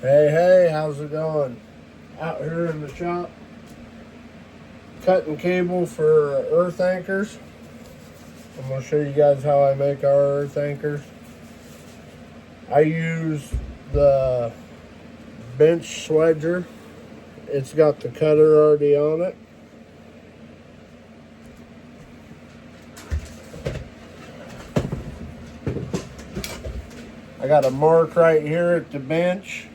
Hey, how's it going? Out here in the shop, cutting cable for earth anchors. I'm going to show you guys how I make our earth anchors. I use the bench swedger. It's got the cutter already on it. I got a mark right here at the bench.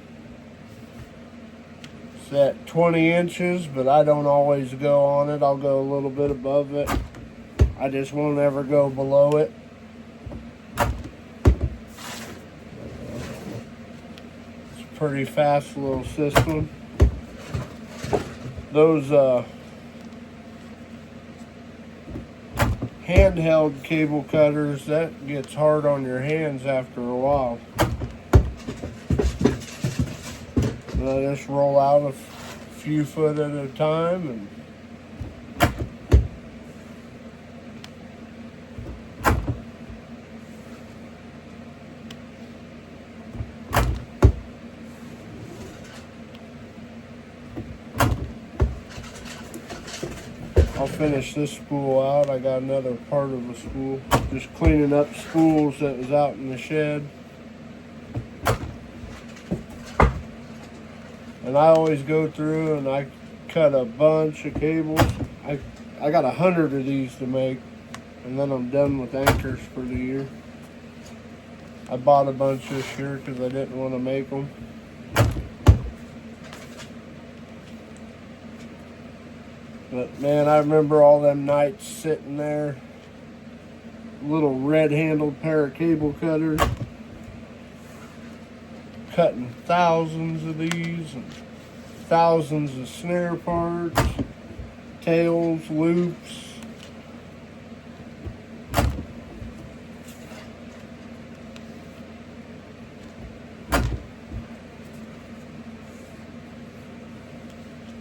It's at 20 inches, but I don't always go on it. I'll go a little bit above it. I just won't ever go below it. It's a pretty fast little system. Those handheld cable cutters, that gets hard on your hands after a while. And I just roll out a few foot at a time and I'll finish this spool out. I got another part of the spool. Just cleaning up spools that was out in the shed. And I always go through and I cut a bunch of cables. I got 100 of these to make, and then I'm done with anchors for the year. I bought a bunch this year because I didn't want to make them. But man, I remember all them nights sitting there, little red-handled pair of cable cutters, cutting thousands of these and thousands of snare parts, tails, loops.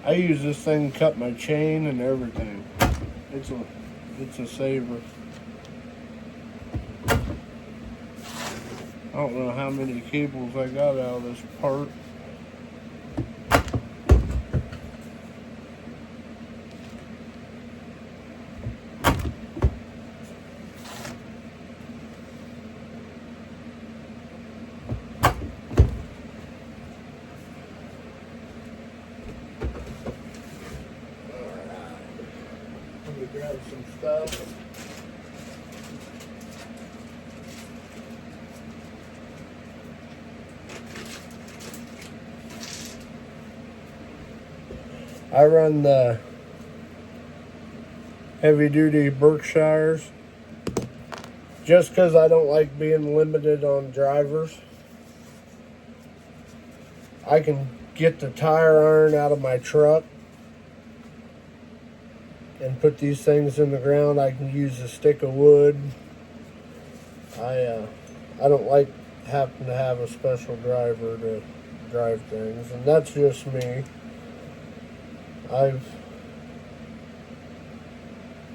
I use this thing to cut my chain and everything. It's a saver. I don't know how many cables I got out of this part. Let me grab some stuff. I run the heavy duty Berkshires just because I don't like being limited on drivers. I can get the tire iron out of my truck and put these things in the ground. I can use a stick of wood. I don't like having to have a special driver to drive things, and that's just me.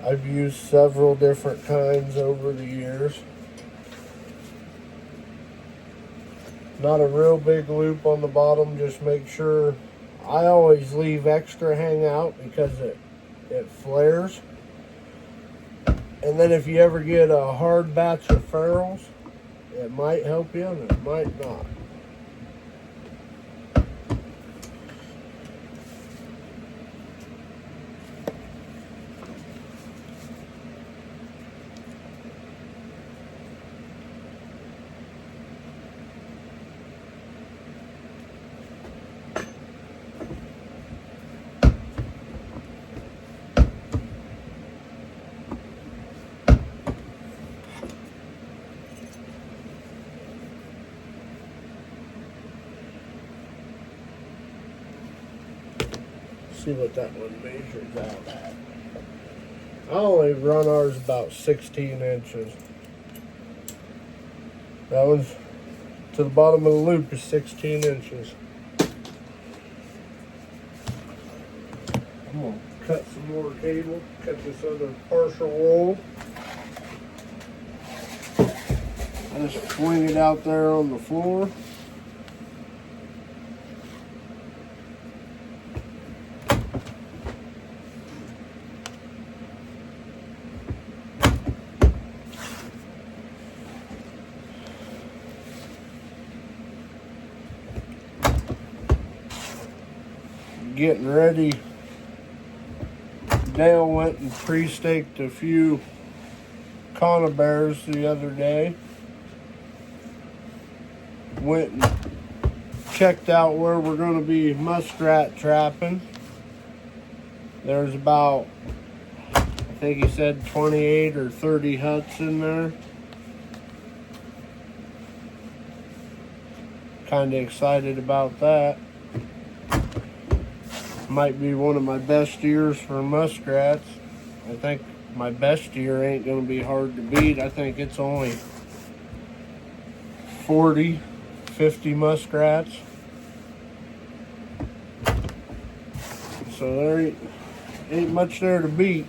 I've used several different kinds over the years. Not a real big loop on the bottom, just make sure. I always leave extra hang out because it flares. And then if you ever get a hard batch of ferrules, it might help you and it might not. See what that one measures out at. I only run ours about 16 inches. That one's to the bottom of the loop is 16 inches. I'm gonna cut some more cable, cut this other partial roll. I just fling it out there on the floor. getting ready. Dale went and pre-staked a few conibears the other day. Went and checked out where we're going to be muskrat trapping. There's about, I think he said 28 or 30 huts in there. Kind of excited about that. Might be one of my best years for muskrats. I think my best year ain't going to be hard to beat. I think it's only 40, 50 muskrats. So there ain't much there to beat.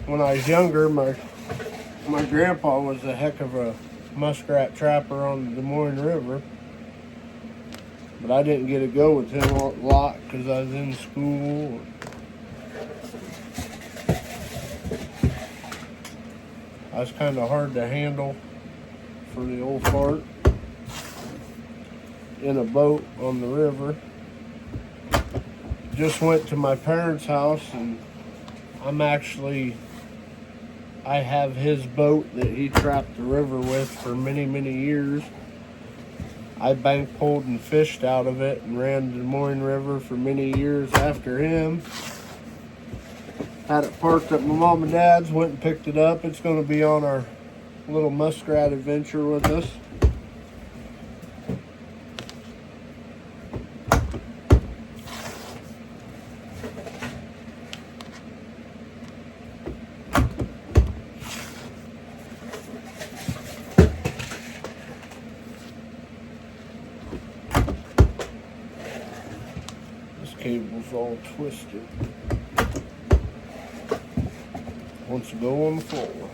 When I was younger, my grandpa was a heck of a muskrat trapper on the Des Moines River. But I didn't get to go with him a lot because I was in school. I was kind of hard to handle for the old fart in a boat on the river. Just went to my parents' house, and I have his boat that he trapped the river with for many, many years. I bank pulled and fished out of it and ran the Des Moines River for many years after him. Had it parked at my mom and dad's, went and picked it up. It's going to be on our little muskrat adventure with us. Cable's all twisted. Wants to go on the floor.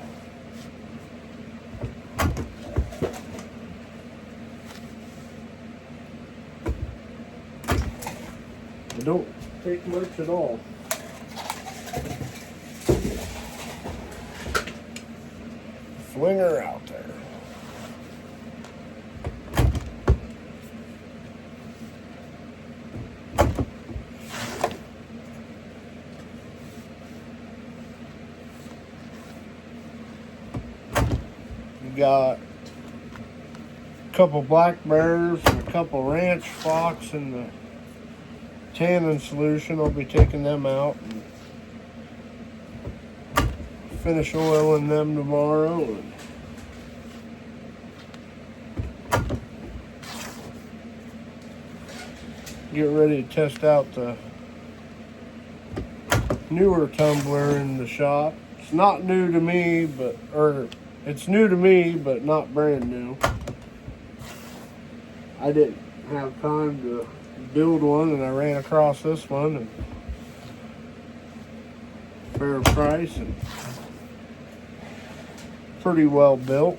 It don't take much at all. Fling her out there. Got a couple black bears and a couple ranch fox in the tannin solution. I'll be taking them out and finish oiling them tomorrow. And get ready to test out the newer tumbler in the shop. It's not new to me, it's new to me, but not brand new. I didn't have time to build one, and I ran across this one, and fair price, and pretty well built.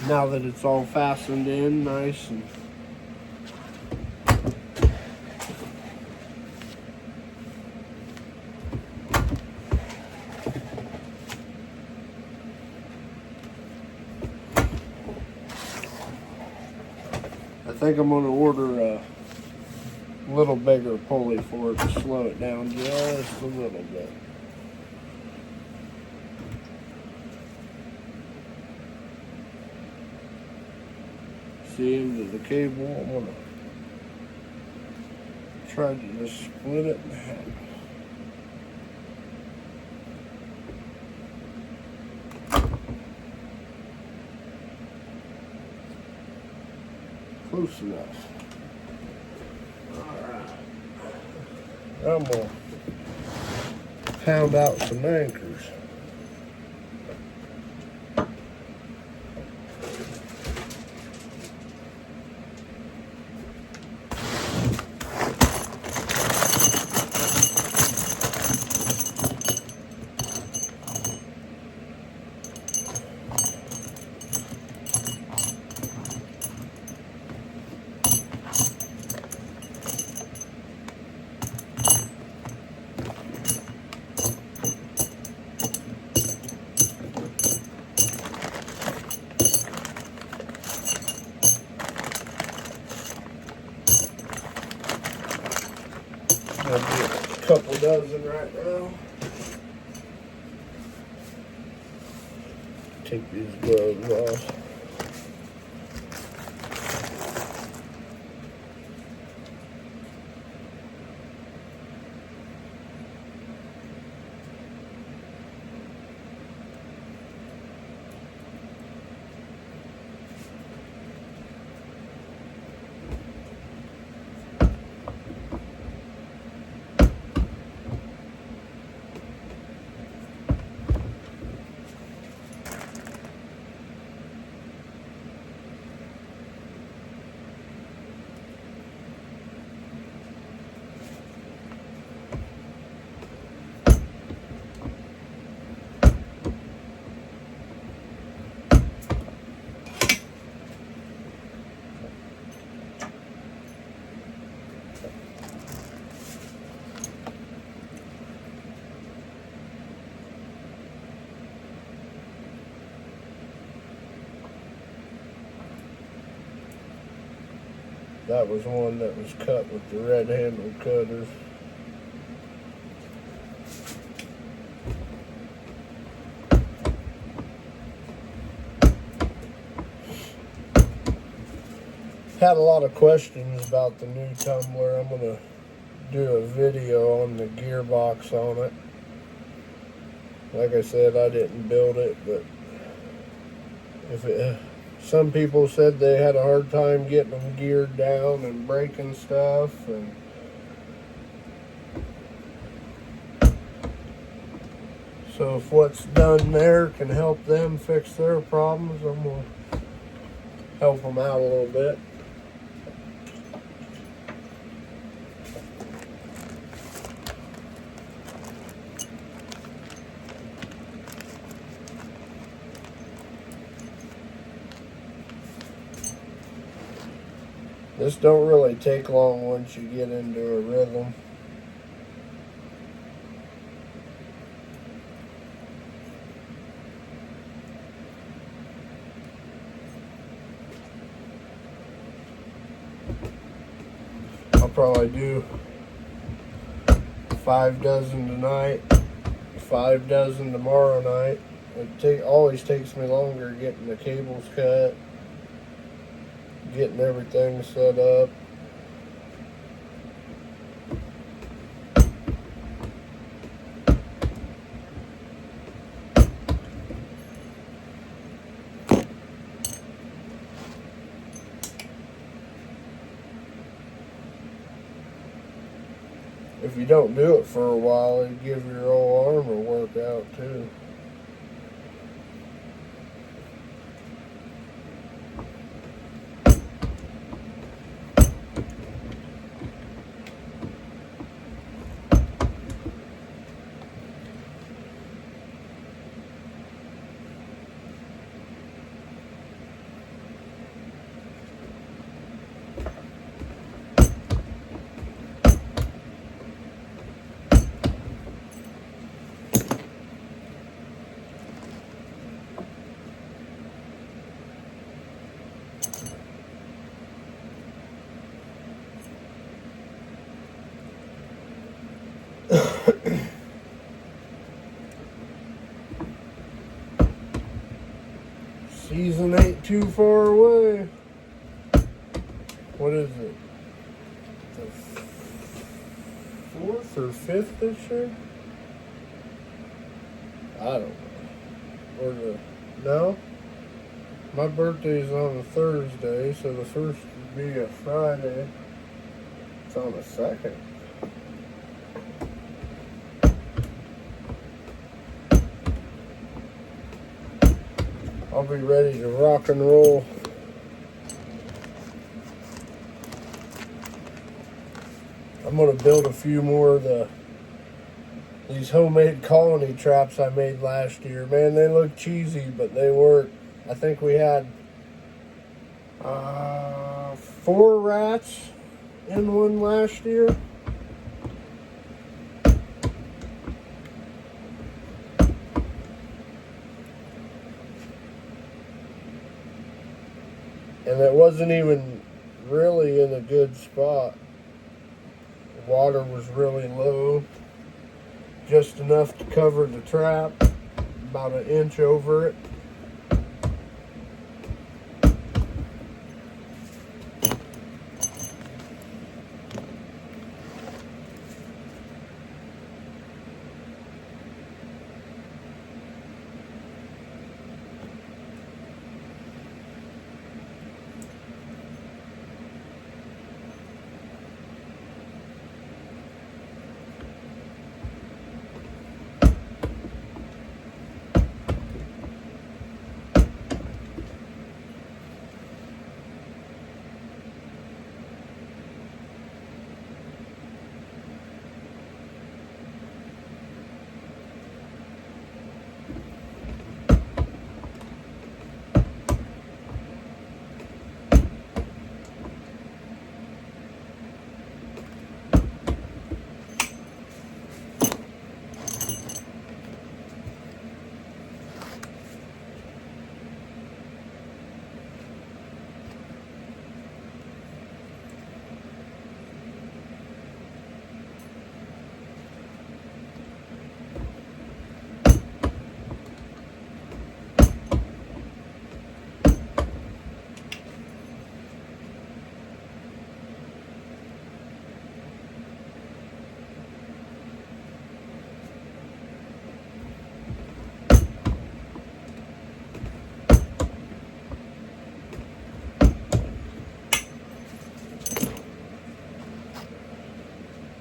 Now that it's all fastened in nice and I think I'm going to order a little bigger pulley for it to slow it down just a little bit. See into the cable. I'm going to try to just split it in half. Close enough. Alright. I'm going to pound out some anchors. couple dozen right now. Take these gloves off. That was one that was cut with the red handle cutters. Had a lot of questions about the new tumbler. I'm going to do a video on the gearbox on it. Like I said, I didn't build it, but some people said they had a hard time getting them geared down and breaking stuff, and so if what's done there can help them fix their problems, I'm going to help them out a little bit. This don't really take long once you get into a rhythm. I'll probably do 5 dozen tonight, 5 dozen tomorrow night. It always takes me longer getting the cables cut, getting everything set up. If you don't do it for a while, it'll give your whole arm a workout too. Season ain't too far away. What is it? The 4th or 5th this year? I don't know. No? My birthday's on a Thursday, so the 1st would be a Friday. It's on the 2nd. I'll be ready to rock and roll. I'm going to build a few more of these homemade colony traps I made last year. Man, they look cheesy, but they work. I think we had 4 rats in one last year. And it wasn't even really in a good spot. The water was really low, just enough to cover the trap, about an inch over it.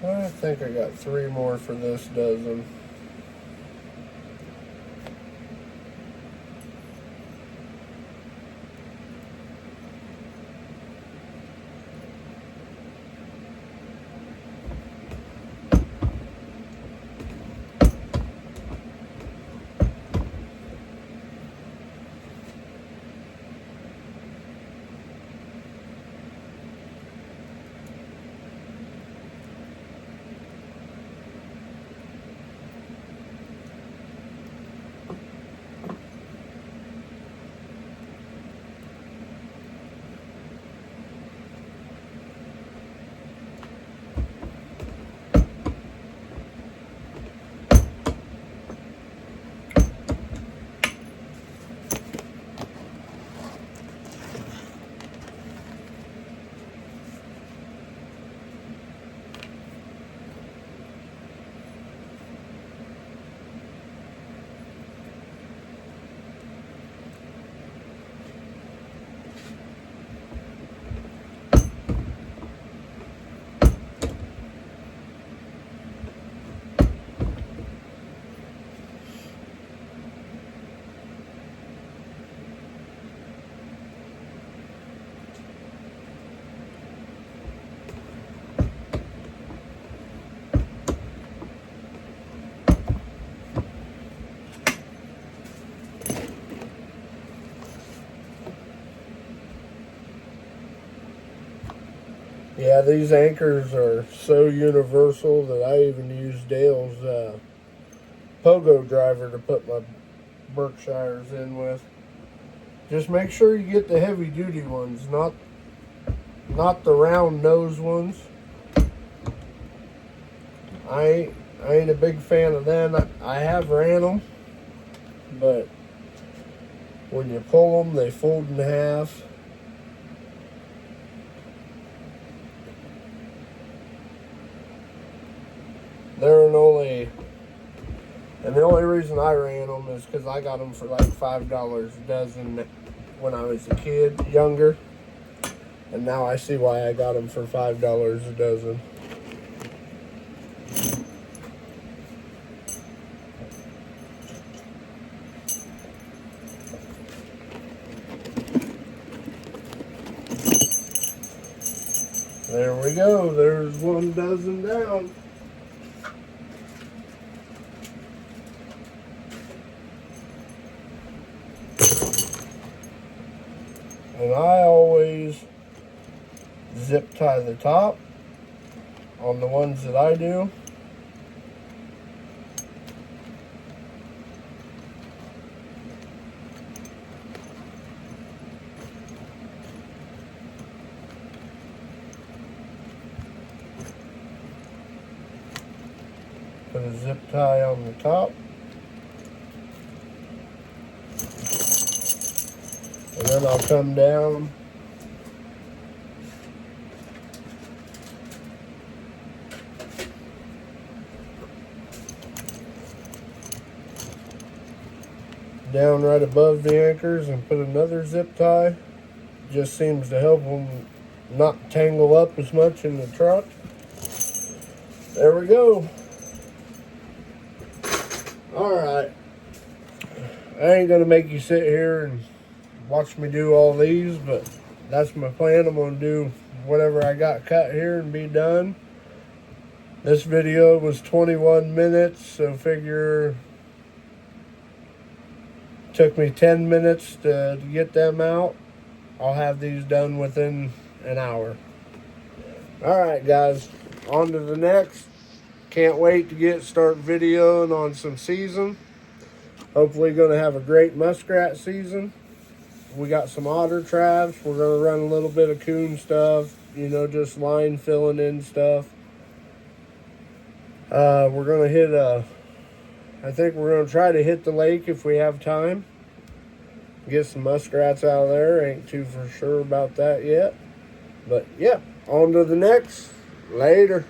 I think I got 3 more for this dozen. Yeah, these anchors are so universal that I even use Dale's pogo driver to put my Berkshires in with. Just make sure you get the heavy duty ones, not the round nose ones. I ain't a big fan of them. I have ran them, but when you pull them, they fold in half. And the only reason I ran them is because I got them for like $5 a dozen when I was a kid, younger. And now I see why I got them for $5 a dozen. There we go. There's 1 dozen down. And I always zip tie the top on the ones that I do. Put a zip tie on the top. And then I'll come down right above the anchors and put another zip tie. Just seems to help them not tangle up as much in the truck. There we go. Alright. I ain't gonna make you sit here and watch me do all these, but that's my plan. I'm gonna do whatever I got cut here and be done. This video was 21 minutes, so figure took me 10 minutes to get them out. I'll have these done within an hour. Alright guys, on to the next. Can't wait to start videoing on some season. Hopefully gonna have a great muskrat season. We got some otter traps. We're gonna run a little bit of coon stuff, you know, just line filling in stuff. We're gonna hit I think we're gonna try to hit the lake if we have time. Get some muskrats out of there. Ain't too for sure about that yet. But yeah, on to the next. Later.